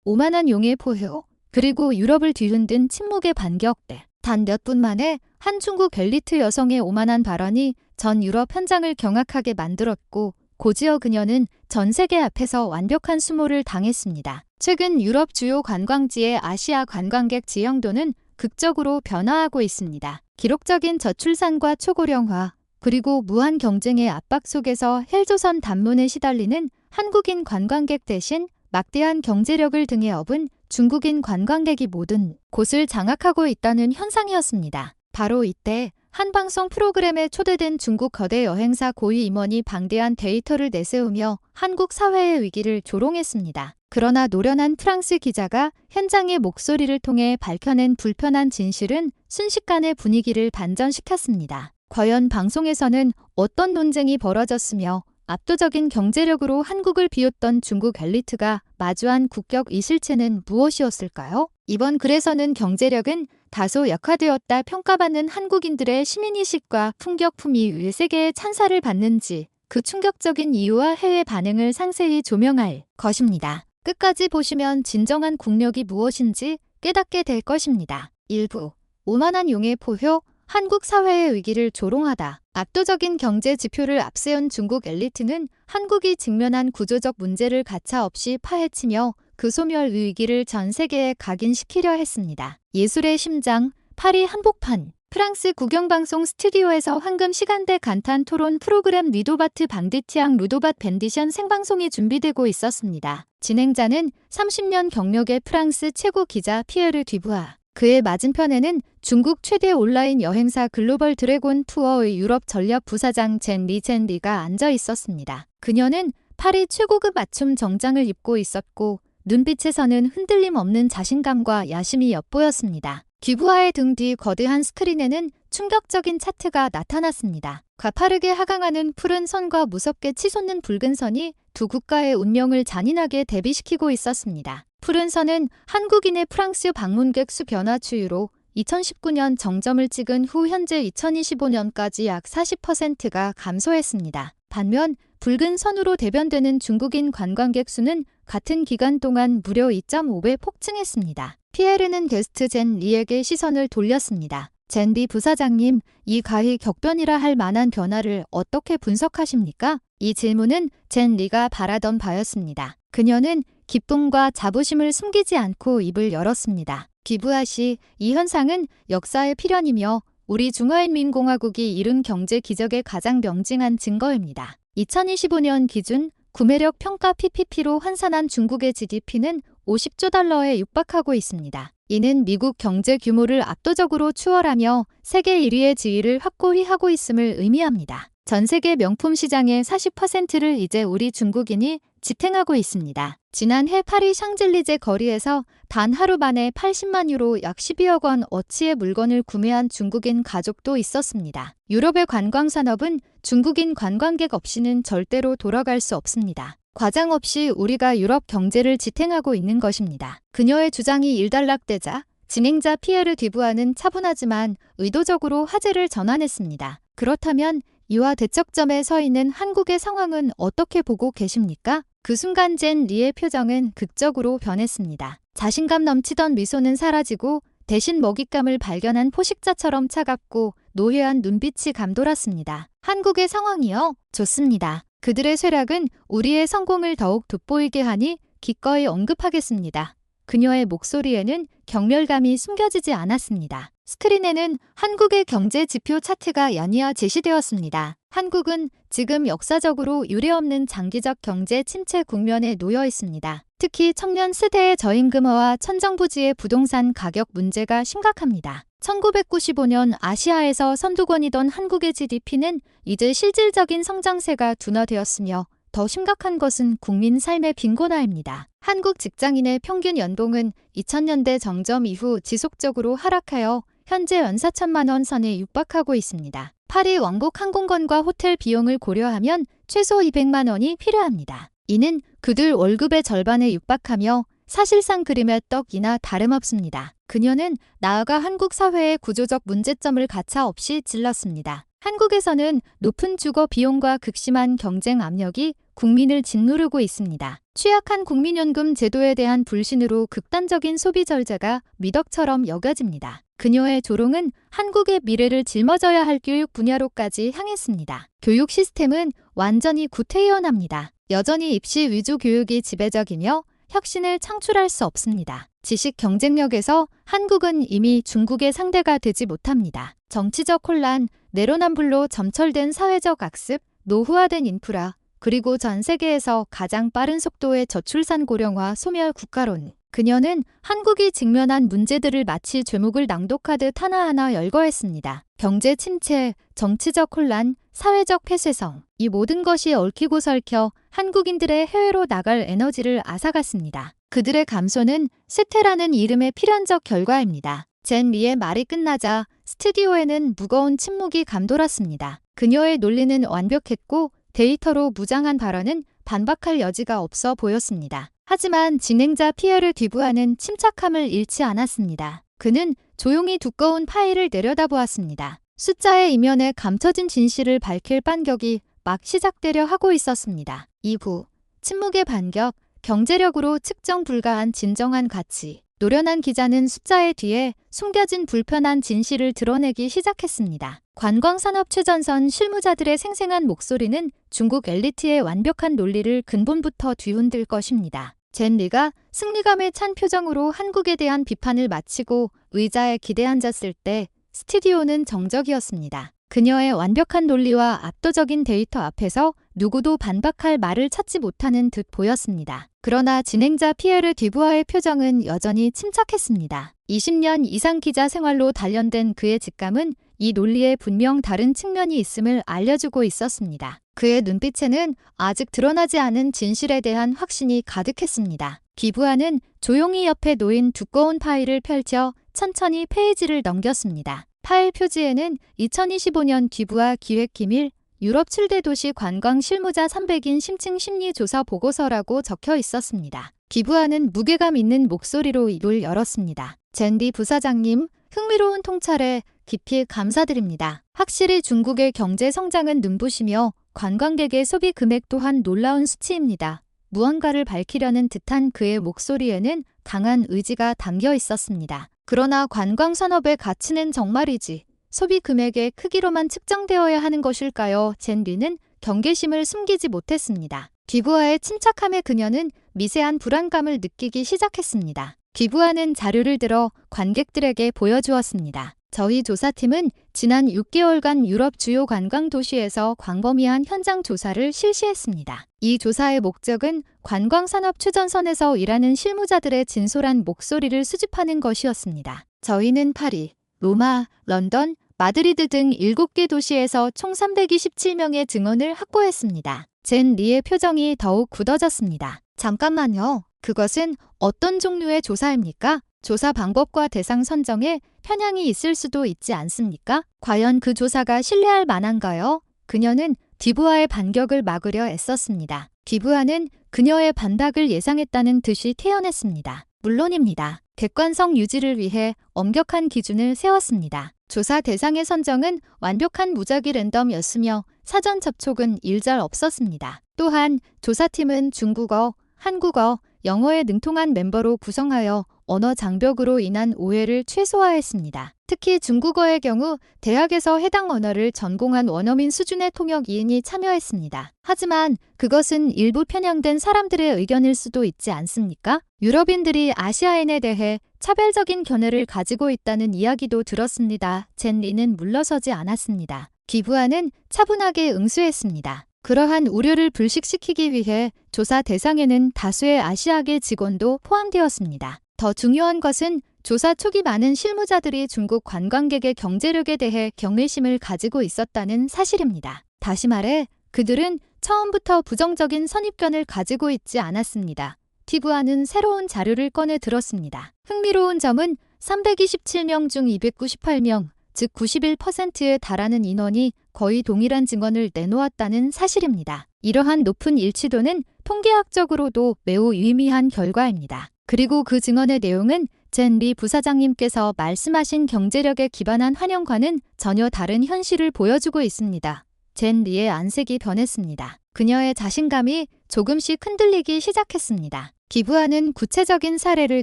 오만한 용의 포효, 그리고 유럽을 뒤흔든 침묵의 반격대. 단 몇 분 만에 한 중국 엘리트 여성의 오만한 발언이 전 유럽 현장을 경악하게 만들었고, 곧이어 그녀는 전 세계 앞에서 완벽한 수모를 당했습니다. 최근 유럽 주요 관광지의 아시아 관광객 지형도는 극적으로 변화하고 있습니다. 기록적인 저출산과 초고령화, 그리고 무한 경쟁의 압박 속에서 헬조선 단문에 시달리는 한국인 관광객 대신 막대한 경제력을 등에 업은 중국인 관광객이 모든 곳을 장악하고 있다는 현상이었습니다. 바로 이때 한 방송 프로그램에 초대된 중국 거대 여행사 고위 임원이 방대한 데이터를 내세우며 한국 사회의 위기를 조롱했습니다. 그러나 노련한 프랑스 기자가 현장의 목소리를 통해 밝혀낸 불편한 진실은 순식간에 분위기를 반전시켰습니다. 과연 방송에서는 어떤 논쟁이 벌어졌으며 압도적인 경제력으로 한국을 비웃던 중국 엘리트가 마주한 국격 이실체는 무엇이었을까요? 이번 글에서는 경제력은 다소 약화되었다 평가받는 한국인들의 시민의식과 풍격품이 왜 세계의 찬사를 받는지 그 충격적인 이유와 해외 반응을 상세히 조명할 것입니다. 끝까지 보시면 진정한 국력이 무엇인지 깨닫게 될 것입니다. 일부 오만한 용의 포효, 한국 사회의 위기를 조롱하다. 압도적인 경제 지표를 앞세운 중국 엘리트는 한국이 직면한 구조적 문제를 가차없이 파헤치며 그 소멸 위기를 전 세계에 각인시키려 했습니다. 예술의 심장, 파리 한복판. 프랑스 국영방송 스튜디오에서 황금 시간대 간탄 토론 프로그램 리도바트 방디티앙 루도밭 밴디션 생방송이 준비되고 있었습니다. 진행자는 30년 경력의 프랑스 최고 기자 피에르 듀부아. 그의 맞은편에는 중국 최대 온라인 여행사 글로벌 드래곤 투어의 유럽 전략 부사장 젠 리가 앉아 있었습니다. 그녀는 파리 최고급 맞춤 정장을 입고 있었고 눈빛에서는 흔들림 없는 자신감과 야심이 엿보였습니다. 듀부아의 등 뒤 거대한 스크린에는 충격적인 차트가 나타났습니다. 가파르게 하강하는 푸른 선과 무섭게 치솟는 붉은 선이 두 국가의 운명을 잔인하게 대비시키고 있었습니다. 푸른 선은 한국인의 프랑스 방문객 수 변화 추이로 2019년 정점을 찍은 후 현재 2025년까지 약 40%가 감소했습니다. 반면 붉은 선으로 대변되는 중국인 관광객 수는 같은 기간 동안 무려 2.5배 폭증했습니다. 피에르는 게스트 젠 리에게 시선을 돌렸습니다. 젠 리 부사장님, 이 가히 격변이라 할 만한 변화를 어떻게 분석하십니까? 이 질문은 젠 리가 바라던 바였습니다. 그녀는 기쁨과 자부심을 숨기지 않고 입을 열었습니다. 듀부아 씨, 이 현상은 역사의 필연이며 우리 중화인민공화국이 이룬 경제 기적의 가장 명징한 증거입니다. 2025년 기준 구매력 평가 PPP로 환산한 중국의 GDP는 50조 달러에 육박하고 있습니다. 이는 미국 경제 규모를 압도적으로 추월하며 세계 1위의 지위를 확고히 하고 있음을 의미합니다. 전 세계 명품 시장의 40%를 이제 우리 중국인이 지탱하고 있습니다. 지난해 파리 샹젤리제 거리에서 단 하루 만에 80만 유로 약 12억 원 어치의 물건을 구매한 중국인 가족도 있었습니다. 유럽의 관광산업은 중국인 관광객 없이는 절대로 돌아갈 수 없습니다. 과장 없이 우리가 유럽 경제를 지탱하고 있는 것입니다. 그녀의 주장이 일단락되자 진행자 피에르 듀부아는 차분하지만 의도적으로 화제를 전환했습니다. 그렇다면 이와 대척점에 서 있는 한국의 상황은 어떻게 보고 계십니까? 그 순간 젠 리의 표정은 극적으로 변했습니다. 자신감 넘치던 미소는 사라지고 대신 먹잇감을 발견한 포식자처럼 차갑고 노회한 눈빛이 감돌았습니다. 한국의 상황이요? 좋습니다. 그들의 쇠락은 우리의 성공을 더욱 돋보이게 하니 기꺼이 언급하겠습니다. 그녀의 목소리에는 경멸감이 숨겨지지 않았습니다. 스크린에는 한국의 경제 지표 차트가 연이어 제시되었습니다. 한국은 지금 역사적으로 유례없는 장기적 경제 침체 국면에 놓여 있습니다. 특히 청년 세대의 저임금화와 천정부지의 부동산 가격 문제가 심각합니다. 1995년 아시아에서 선두권이던 한국의 GDP는 이제 실질적인 성장세가 둔화되었으며 더 심각한 것은 국민 삶의 빈곤화입니다. 한국 직장인의 평균 연봉은 2000년대 정점 이후 지속적으로 하락하여 현재 연 4천만 원 선에 육박하고 있습니다. 파리 왕복 항공권과 호텔 비용을 고려하면 최소 200만 원이 필요합니다. 이는 그들 월급의 절반에 육박하며 사실상 그림의 떡이나 다름없습니다. 그녀는 나아가 한국 사회의 구조적 문제점을 가차없이 찔렀습니다. 한국에서는 높은 주거 비용과 극심한 경쟁 압력이 국민을 짓누르고 있습니다. 취약한 국민연금 제도에 대한 불신으로 극단적인 소비 절제가 미덕처럼 여겨집니다. 그녀의 조롱은 한국의 미래를 짊어져야 할 교육 분야로까지 향했습니다. 교육 시스템은 완전히 구태의연합니다. 여전히 입시 위주 교육이 지배적이며 혁신을 창출할 수 없습니다. 지식 경쟁력에서 한국은 이미 중국의 상대가 되지 못합니다. 정치적 혼란, 내로남불로 점철된 사회적 악습, 노후화된 인프라, 그리고 전 세계에서 가장 빠른 속도의 저출산 고령화 소멸 국가론. 그녀는 한국이 직면한 문제들을 마치 죄목을 낭독하듯 하나하나 열거했습니다. 경제 침체, 정치적 혼란, 사회적 폐쇄성. 이 모든 것이 얽히고 설켜 한국인들의 해외로 나갈 에너지를 앗아갔습니다. 그들의 감소는 쇠퇴라는 이름의 필연적 결과입니다. 젠 리의 말이 끝나자 스튜디오에는 무거운 침묵이 감돌았습니다. 그녀의 논리는 완벽했고 데이터로 무장한 발언은 반박할 여지가 없어 보였습니다. 하지만 진행자 피에르 듀부아는 침착함을 잃지 않았습니다. 그는 조용히 두꺼운 파일을 내려다보았습니다. 숫자의 이면에 감춰진 진실을 밝힐 반격이 막 시작되려 하고 있었습니다. 이후 침묵의 반격, 경제력으로 측정 불가한 진정한 가치. 노련한 기자는 숫자의 뒤에 숨겨진 불편한 진실을 드러내기 시작했습니다. 관광산업 최전선 실무자들의 생생한 목소리는 중국 엘리트의 완벽한 논리를 근본부터 뒤흔들 것입니다. 젠 리가 승리감에 찬 표정으로 한국에 대한 비판을 마치고 의자에 기대앉았을 때 스튜디오는 정적이었습니다. 그녀의 완벽한 논리와 압도적인 데이터 앞에서 누구도 반박할 말을 찾지 못하는 듯 보였습니다. 그러나 진행자 피에르 듀부아의 표정은 여전히 침착했습니다. 20년 이상 기자 생활로 단련된 그의 직감은 이 논리에 분명 다른 측면이 있음을 알려주고 있었습니다. 그의 눈빛에는 아직 드러나지 않은 진실에 대한 확신이 가득했습니다. 듀부아는 조용히 옆에 놓인 두꺼운 파일을 펼쳐 천천히 페이지를 넘겼습니다. 파일 표지에는 2025년 듀부아 기획 기밀 유럽 7대 도시 관광 실무자 300인 심층 심리 조사 보고서라고 적혀 있었습니다. 듀부아는 무게감 있는 목소리로 입을 열었습니다. 젠 리 부사장님, 흥미로운 통찰에 깊이 감사드립니다. 확실히 중국의 경제 성장은 눈부시며 관광객의 소비 금액 또한 놀라운 수치입니다. 무언가를 밝히려는 듯한 그의 목소리에는 강한 의지가 담겨 있었습니다. 그러나 관광 산업의 가치는 정말이지 소비 금액의 크기로만 측정되어야 하는 것일까요? 젠 리는 경계심을 숨기지 못했습니다. 듀부아의 침착함에 그녀는 미세한 불안감을 느끼기 시작했습니다. 듀부아는 자료를 들어 관객들에게 보여주었습니다. 저희 조사팀은 지난 6개월간 유럽 주요 관광 도시에서 광범위한 현장 조사를 실시했습니다. 이 조사의 목적은 관광산업 최전선에서 일하는 실무자들의 진솔한 목소리를 수집하는 것이었습니다. 저희는 파리, 로마, 런던, 마드리드 등 7개 도시에서 총 327명의 증언을 확보했습니다. 젠 리의 표정이 더욱 굳어졌습니다. 잠깐만요. 그것은 어떤 종류의 조사입니까? 조사 방법과 대상 선정에 편향이 있을 수도 있지 않습니까? 과연 그 조사가 신뢰할 만한가요? 그녀는 듀부아의 반격을 막으려 애썼습니다. 듀부아는 그녀의 반박을 예상했다는 듯이 태연했습니다. 물론입니다. 객관성 유지를 위해 엄격한 기준을 세웠습니다. 조사 대상의 선정은 완벽한 무작위 랜덤이었으며 사전 접촉은 일절 없었습니다. 또한 조사팀은 중국어, 한국어, 영어에 능통한 멤버로 구성하여 언어 장벽으로 인한 오해를 최소화했습니다. 특히 중국어의 경우 대학에서 해당 언어를 전공한 원어민 수준의 통역 2인이 참여했습니다. 하지만 그것은 일부 편향된 사람들의 의견일 수도 있지 않습니까? 유럽인들이 아시아인에 대해 차별적인 견해를 가지고 있다는 이야기도 들었습니다. 젠 리는 물러서지 않았습니다. 듀부아는 차분하게 응수했습니다. 그러한 우려를 불식시키기 위해 조사 대상에는 다수의 아시아계 직원도 포함되었습니다. 더 중요한 것은 조사 초기 많은 실무자들이 중국 관광객의 경제력에 대해 경외심을 가지고 있었다는 사실입니다. 다시 말해 그들은 처음부터 부정적인 선입견을 가지고 있지 않았습니다. 듀부아는 새로운 자료를 꺼내 들었습니다. 흥미로운 점은 327명 중 298명, 즉 91%에 달하는 인원이 거의 동일한 증언을 내놓았다는 사실입니다. 이러한 높은 일치도는 통계학적으로도 매우 유의미한 결과입니다. 그리고 그 증언의 내용은 젠 리 부사장님께서 말씀하신 경제력에 기반한 환영과는 전혀 다른 현실을 보여주고 있습니다. 젠 리의 안색이 변했습니다. 그녀의 자신감이 조금씩 흔들리기 시작했습니다. 기부하는 구체적인 사례를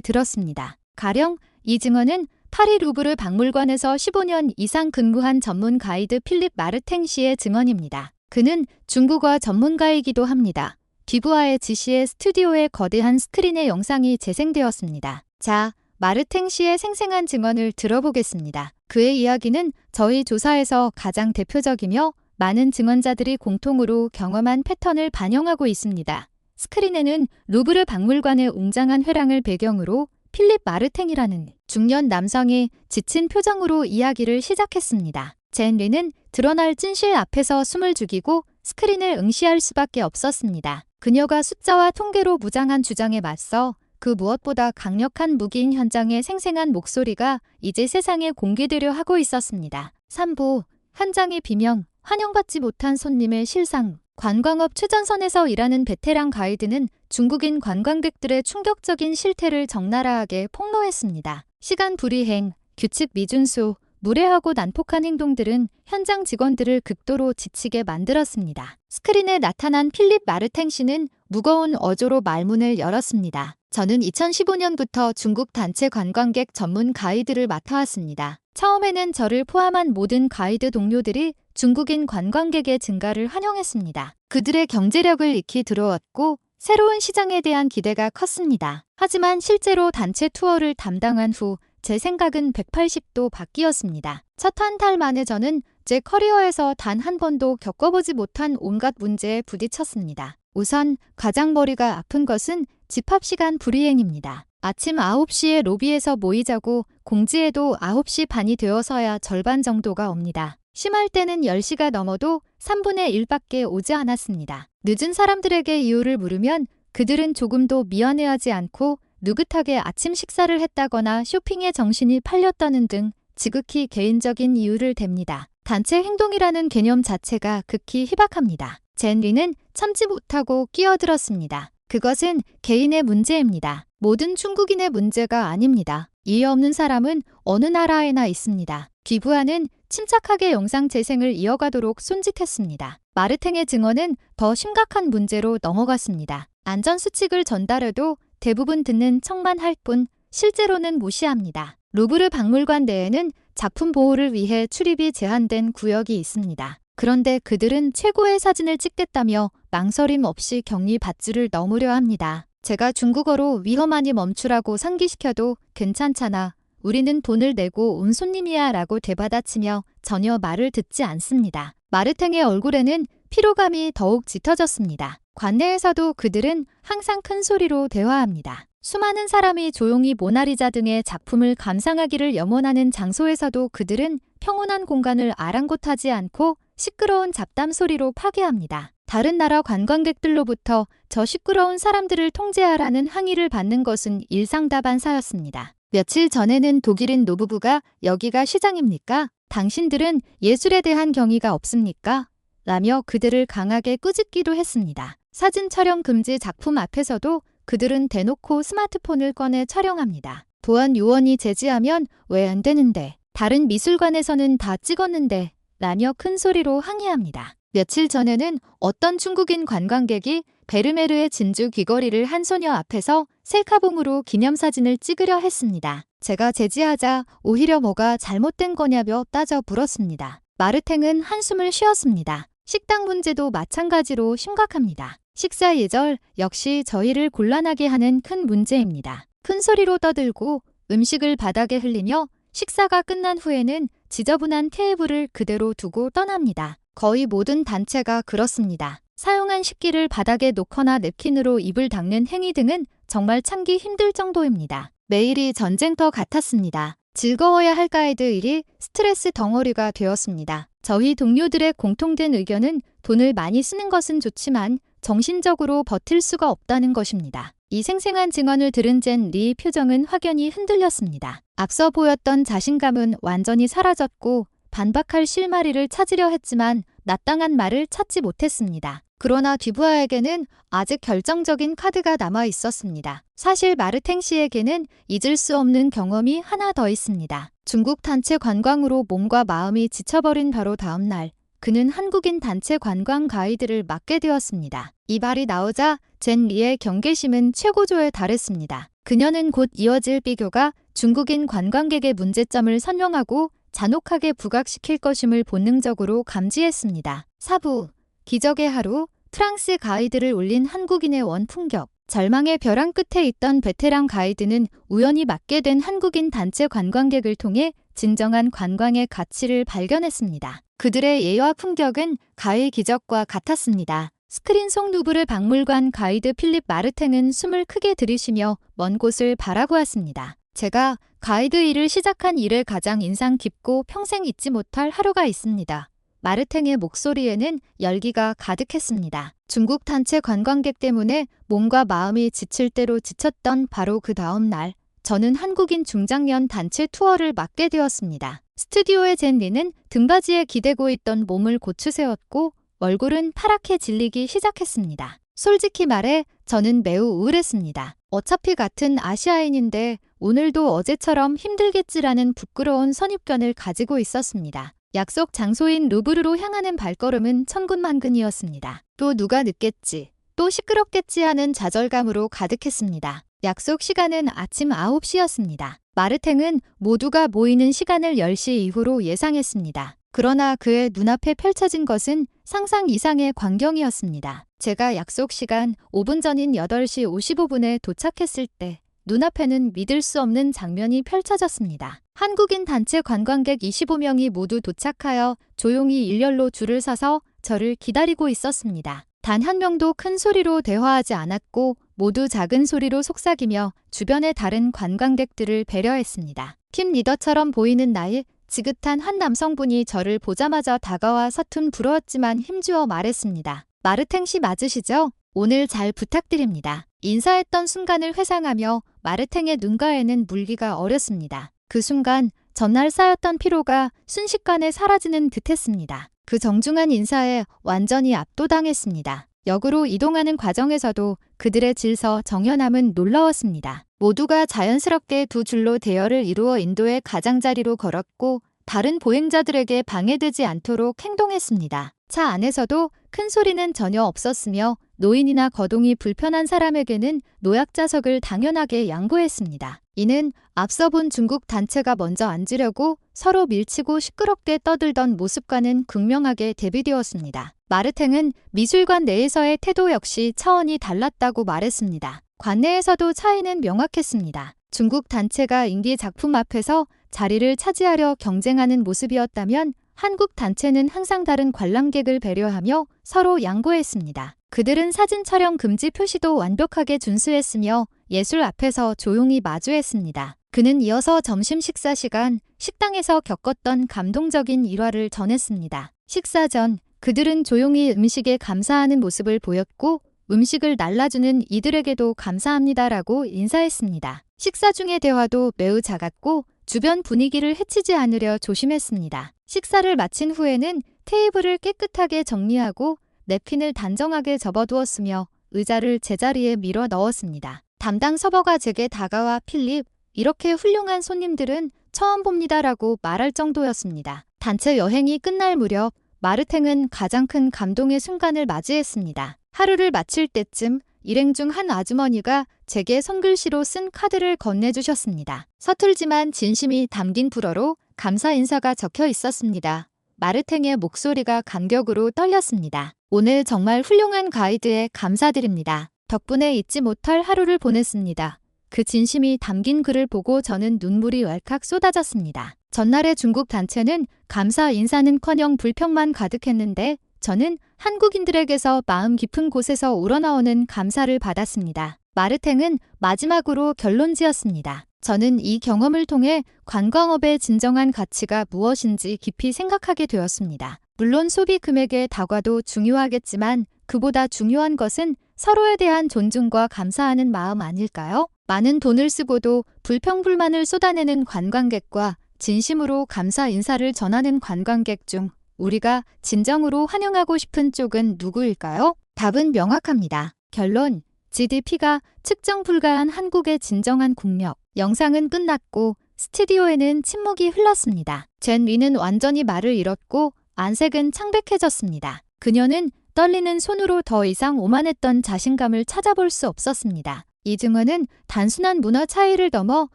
들었습니다. 가령 이 증언은 파리 루브르 박물관에서 15년 이상 근무한 전문 가이드 필립 마르탱 씨의 증언입니다. 그는 중국어 전문가이기도 합니다. 기부하의 지시에 스튜디오의 거대한 스크린의 영상이 재생되었습니다. 자, 마르탱 씨의 생생한 증언을 들어보겠습니다. 그의 이야기는 저희 조사에서 가장 대표적이며 많은 증언자들이 공통으로 경험한 패턴을 반영하고 있습니다. 스크린에는 루브르 박물관의 웅장한 회랑을 배경으로 필립 마르탱이라는 중년 남성이 지친 표정으로 이야기를 시작했습니다. 젠리는 드러날 진실 앞에서 숨을 죽이고 스크린을 응시할 수밖에 없었습니다. 그녀가 숫자와 통계로 무장한 주장에 맞서 그 무엇보다 강력한 무기인 현장의 생생한 목소리가 이제 세상에 공개되려 하고 있었습니다. 3부 현장의 비명, 환영받지 못한 손님의 실상. 관광업 최전선에서 일하는 베테랑 가이드는 중국인 관광객들의 충격적인 실태를 적나라하게 폭로했습니다. 시간 불이행, 규칙 미준수, 무례하고 난폭한 행동들은 현장 직원들을 극도로 지치게 만들었습니다. 스크린에 나타난 필립 마르탱 씨는 무거운 어조로 말문을 열었습니다. 저는 2015년부터 중국 단체 관광객 전문 가이드를 맡아왔습니다. 처음에는 저를 포함한 모든 가이드 동료들이 중국인 관광객의 증가를 환영했습니다. 그들의 경제력을 익히 들어왔고 새로운 시장에 대한 기대가 컸습니다. 하지만 실제로 단체 투어를 담당한 후 제 생각은 180도 바뀌었습니다. 첫 한 달 만에 저는 제 커리어에서 단 한 번도 겪어보지 못한 온갖 문제에 부딪혔습니다. 우선 가장 머리가 아픈 것은 집합시간 불이행입니다. 아침 9시에 로비에서 모이자고 공지에도 9시 반이 되어서야 절반 정도가 옵니다. 심할 때는 10시가 넘어도 3분의 1밖에 오지 않았습니다. 늦은 사람들에게 이유를 물으면 그들은 조금도 미안해하지 않고 느긋하게 아침 식사를 했다거나 쇼핑에 정신이 팔렸다는 등 지극히 개인적인 이유를 댑니다. 단체 행동이라는 개념 자체가 극히 희박합니다. 젠리는 참지 못하고 끼어들었습니다. 그것은 개인의 문제입니다. 모든 중국인의 문제가 아닙니다. 이해 없는 사람은 어느 나라에나 있습니다. 기부하는 침착하게 영상 재생을 이어가도록 손짓했습니다. 마르탱의 증언은 더 심각한 문제로 넘어갔습니다. 안전수칙을 전달해도 대부분 듣는 척만 할 뿐 실제로는 무시합니다. 루브르 박물관 내에는 작품 보호를 위해 출입이 제한된 구역이 있습니다. 그런데 그들은 최고의 사진을 찍겠다며 망설임 없이 격리 밧줄을 넘으려 합니다. 제가 중국어로 위험하니 멈추라고 상기시켜도 괜찮잖아. 우리는 돈을 내고 온 손님이야 라고 되받아치며 전혀 말을 듣지 않습니다. 마르탱의 얼굴에는 피로감이 더욱 짙어졌습니다. 관내에서도 그들은 항상 큰 소리로 대화합니다. 수많은 사람이 조용히 모나리자 등의 작품을 감상하기를 염원하는 장소에서도 그들은 평온한 공간을 아랑곳하지 않고 시끄러운 잡담 소리로 파괴합니다. 다른 나라 관광객들로부터 저 시끄러운 사람들을 통제하라는 항의를 받는 것은 일상다반사였습니다. 며칠 전에는 독일인 노부부가 여기가 시장입니까? 당신들은 예술에 대한 경의가 없습니까? 라며 그들을 강하게 꾸짖기도 했습니다. 사진 촬영 금지 작품 앞에서도 그들은 대놓고 스마트폰을 꺼내 촬영합니다. 보안 요원이 제지하면 왜 안 되는데? 다른 미술관에서는 다 찍었는데? 라며 큰 소리로 항의합니다. 며칠 전에는 어떤 중국인 관광객이 베르메르의 진주 귀걸이를 한 소녀 앞에서 셀카봉으로 기념사진을 찍으려 했습니다. 제가 제지하자 오히려 뭐가 잘못된 거냐며 따져 물었습니다. 마르탱은 한숨을 쉬었습니다. 식당 문제도 마찬가지로 심각합니다. 식사 예절 역시 저희를 곤란하게 하는 큰 문제입니다. 큰 소리로 떠들고 음식을 바닥에 흘리며 식사가 끝난 후에는 지저분한 테이블을 그대로 두고 떠납니다. 거의 모든 단체가 그렇습니다. 사용한 식기를 바닥에 놓거나 냅킨으로 입을 닦는 행위 등은 정말 참기 힘들 정도입니다. 매일이 전쟁터 같았습니다. 즐거워야 할 가이드 일이 스트레스 덩어리가 되었습니다. 저희 동료들의 공통된 의견은 돈을 많이 쓰는 것은 좋지만 정신적으로 버틸 수가 없다는 것입니다. 이 생생한 증언을 들은 젠 리의 표정은 확연히 흔들렸습니다. 앞서 보였던 자신감은 완전히 사라졌고 반박할 실마리를 찾으려 했지만 마땅한 말을 찾지 못했습니다. 그러나 듀부아에게는 아직 결정적인 카드가 남아 있었습니다. 사실 마르탱 씨에게는 잊을 수 없는 경험이 하나 더 있습니다. 중국 단체 관광으로 몸과 마음이 지쳐버린 바로 다음 날 그는 한국인 단체 관광 가이드를 맡게 되었습니다. 이 말이 나오자 젠 리의 경계심은 최고조에 달했습니다. 그녀는 곧 이어질 비교가 중국인 관광객의 문제점을 설명하고 잔혹하게 부각시킬 것임을 본능적으로 감지했습니다. 4부 기적의 하루 프랑스 가이드를 올린 한국인의 원풍격. 절망의 벼랑 끝에 있던 베테랑 가이드는 우연히 맡게 된 한국인 단체 관광객을 통해 진정한 관광의 가치를 발견했습니다. 그들의 예와 품격은 가의 기적과 같았습니다. 스크린 속 루브르 박물관 가이드 필립 마르탱은 숨을 크게 들이쉬며 먼 곳을 바라보았습니다. 제가 가이드 일을 시작한 이래 가장 인상 깊고 평생 잊지 못할 하루가 있습니다. 마르탱의 목소리에는 열기가 가득했습니다. 중국 단체 관광객 때문에 몸과 마음이 지칠 대로 지쳤던 바로 그 다음 날, 저는 한국인 중장년 단체 투어를 맡게 되었습니다. 스튜디오에 젠 리는 등받이에 기대고 있던 몸을 고추 세웠고 얼굴은 파랗게 질리기 시작했습니다. 솔직히 말해 저는 매우 우울했습니다. 어차피 같은 아시아인인데 오늘도 어제처럼 힘들겠지라는 부끄러운 선입견을 가지고 있었습니다. 약속 장소인 루브르로 향하는 발걸음은 천군만근이었습니다. 또 누가 늦겠지, 또 시끄럽겠지 하는 좌절감으로 가득했습니다. 약속 시간은 아침 9시였습니다. 마르탱은 모두가 모이는 시간을 10시 이후로 예상했습니다. 그러나 그의 눈앞에 펼쳐진 것은 상상 이상의 광경이었습니다. 제가 약속 시간 5분 전인 8시 55분에 도착했을 때 눈앞에는 믿을 수 없는 장면이 펼쳐졌습니다. 한국인 단체 관광객 25명이 모두 도착하여 조용히 일렬로 줄을 서서 저를 기다리고 있었습니다. 단 한 명도 큰 소리로 대화하지 않았고 모두 작은 소리로 속삭이며 주변의 다른 관광객들을 배려했습니다. 팀 리더처럼 보이는 나이 지긋한 한 남성분이 저를 보자마자 다가와 서툰 부러웠지만 힘주어 말했습니다. 마르탱 씨 맞으시죠? 오늘 잘 부탁드립니다. 인사했던 순간을 회상하며 마르탱의 눈가에는 물기가 어렸습니다. 그 순간 전날 쌓였던 피로가 순식간에 사라지는 듯했습니다. 그 정중한 인사에 완전히 압도당했습니다. 역으로 이동하는 과정에서도 그들의 질서 정연함은 놀라웠습니다. 모두가 자연스럽게 두 줄로 대열을 이루어 인도의 가장자리로 걸었고 다른 보행자들에게 방해되지 않도록 행동했습니다. 차 안에서도 큰 소리는 전혀 없었으며 노인이나 거동이 불편한 사람에게는 노약자석을 당연하게 양보했습니다. 이는 앞서 본 중국 단체가 먼저 앉으려고 서로 밀치고 시끄럽게 떠들던 모습과는 극명하게 대비되었습니다. 마르탱은 미술관 내에서의 태도 역시 차원이 달랐다고 말했습니다. 관내에서도 차이는 명확했습니다. 중국 단체가 인기 작품 앞에서 자리를 차지하려 경쟁하는 모습이었다면 한국 단체는 항상 다른 관람객을 배려하며 서로 양보했습니다. 그들은 사진 촬영 금지 표시도 완벽하게 준수했으며 예술 앞에서 조용히 마주했습니다. 그는 이어서 점심 식사 시간 식당에서 겪었던 감동적인 일화를 전했습니다. 식사 전 그들은 조용히 음식에 감사하는 모습을 보였고 음식을 날라주는 이들에게도 감사합니다라고 인사했습니다. 식사 중의 대화도 매우 작았고 주변 분위기를 해치지 않으려 조심했습니다. 식사를 마친 후에는 테이블을 깨끗하게 정리하고 냅킨을 단정하게 접어두었으며 의자를 제자리에 밀어 넣었습니다. 담당 서버가 제게 다가와 필립, 이렇게 훌륭한 손님들은 처음 봅니다라고 말할 정도였습니다. 단체 여행이 끝날 무렵 마르탱은 가장 큰 감동의 순간을 맞이했습니다. 하루를 마칠 때쯤 일행 중 한 아주머니가 제게 손글씨로 쓴 카드를 건네주셨습니다. 서툴지만 진심이 담긴 불어로 감사 인사가 적혀 있었습니다. 마르탱의 목소리가 감격으로 떨렸습니다. 오늘 정말 훌륭한 가이드에 감사드립니다. 덕분에 잊지 못할 하루를 보냈습니다. 그 진심이 담긴 글을 보고 저는 눈물이 왈칵 쏟아졌습니다. 전날의 중국 단체는 감사 인사는커녕 불평만 가득했는데 저는 한국인들에게서 마음 깊은 곳에서 우러나오는 감사를 받았습니다. 마르탱은 마지막으로 결론지었습니다. 저는 이 경험을 통해 관광업의 진정한 가치가 무엇인지 깊이 생각하게 되었습니다. 물론 소비 금액의 다과도 중요하겠지만 그보다 중요한 것은 서로에 대한 존중과 감사하는 마음 아닐까요? 많은 돈을 쓰고도 불평불만을 쏟아내는 관광객과 진심으로 감사 인사를 전하는 관광객 중 우리가 진정으로 환영하고 싶은 쪽은 누구일까요? 답은 명확합니다. 결론, GDP가 측정 불가한 한국의 진정한 국력. 영상은 끝났고 스튜디오에는 침묵이 흘렀습니다. 젠 리는 완전히 말을 잃었고 안색은 창백해졌습니다. 그녀는 떨리는 손으로 더 이상 오만했던 자신감을 찾아볼 수 없었습니다. 이 증언은 단순한 문화 차이를 넘어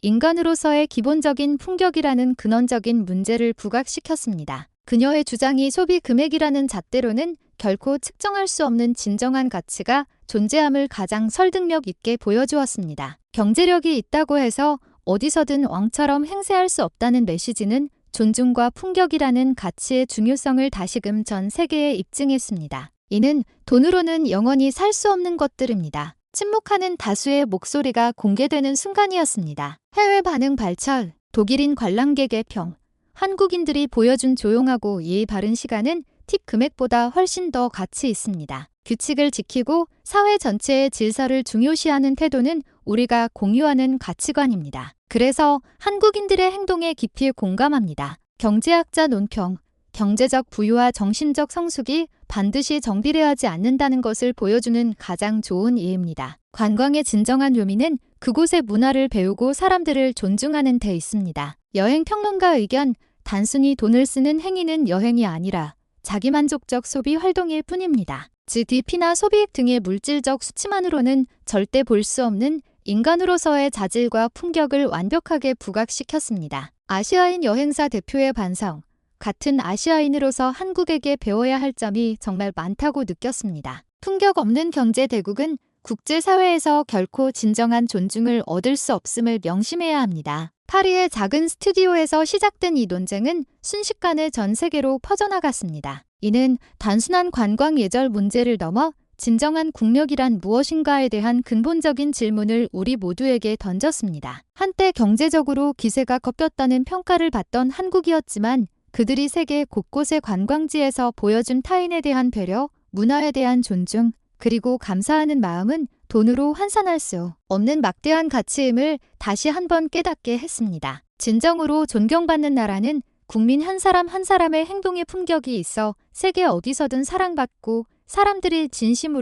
인간으로서의 기본적인 품격이라는 근원적인 문제를 부각시켰습니다. 그녀의 주장이 소비 금액이라는 잣대로는 결코 측정할 수 없는 진정한 가치가 존재함을 가장 설득력 있게 보여주었습니다. 경제력이 있다고 해서 어디서든 왕처럼 행세할 수 없다는 메시지는 존중과 품격이라는 가치의 중요성을 다시금 전 세계에 입증했습니다. 이는 돈으로는 영원히 살 수 없는 것들입니다. 침묵하는 다수의 목소리가 공개되는 순간이었습니다. 해외 반응 발철, 독일인 관람객의 평, 한국인들이 보여준 조용하고 예의 바른 시간은 팁 금액보다 훨씬 더 가치 있습니다. 규칙을 지키고 사회 전체의 질서를 중요시하는 태도는 우리가 공유하는 가치관입니다. 그래서 한국인들의 행동에 깊이 공감합니다. 경제학자 논평, 경제적 부유와 정신적 성숙이 반드시 정비례하지 않는다는 것을 보여주는 가장 좋은 예입니다. 관광의 진정한 묘미는 그곳의 문화를 배우고 사람들을 존중하는 데 있습니다. 여행 평론가 의견, 단순히 돈을 쓰는 행위는 여행이 아니라 자기만족적 소비 활동일 뿐입니다. GDP나 소비액 등의 물질적 수치만으로는 절대 볼 수 없는 인간으로서의 자질과 품격을 완벽하게 부각시켰습니다. 아시아인 여행사 대표의 반성, 같은 아시아인으로서 한국에게 배워야 할 점이 정말 많다고 느꼈습니다. 품격 없는 경제 대국은 국제사회에서 결코 진정한 존중을 얻을 수 없음을 명심해야 합니다. 파리의 작은 스튜디오에서 시작된 이 논쟁은 순식간에 전 세계로 퍼져나갔습니다. 이는 단순한 관광 예절 문제를 넘어 진정한 국력이란 무엇인가에 대한 근본적인 질문을 우리 모두에게 던졌습니다. 한때 경제적으로 기세가 꺾였다는 평가를 받던 한국이었지만 그들이 세계 곳곳의 관광지에서 보여준 타인에 대한 배려, 문화에 대한 존중, 그리고 감사하는 마음은 돈으로 환산할 수 없는 막대한 가치임을 다시 한번 깨닫게 했습니다. 진정으로 존경받는 나라는 국민 한 사람 한 사람의 행동에 품격이 있어 세계 어디서든 사랑받고 사람들이 진심으로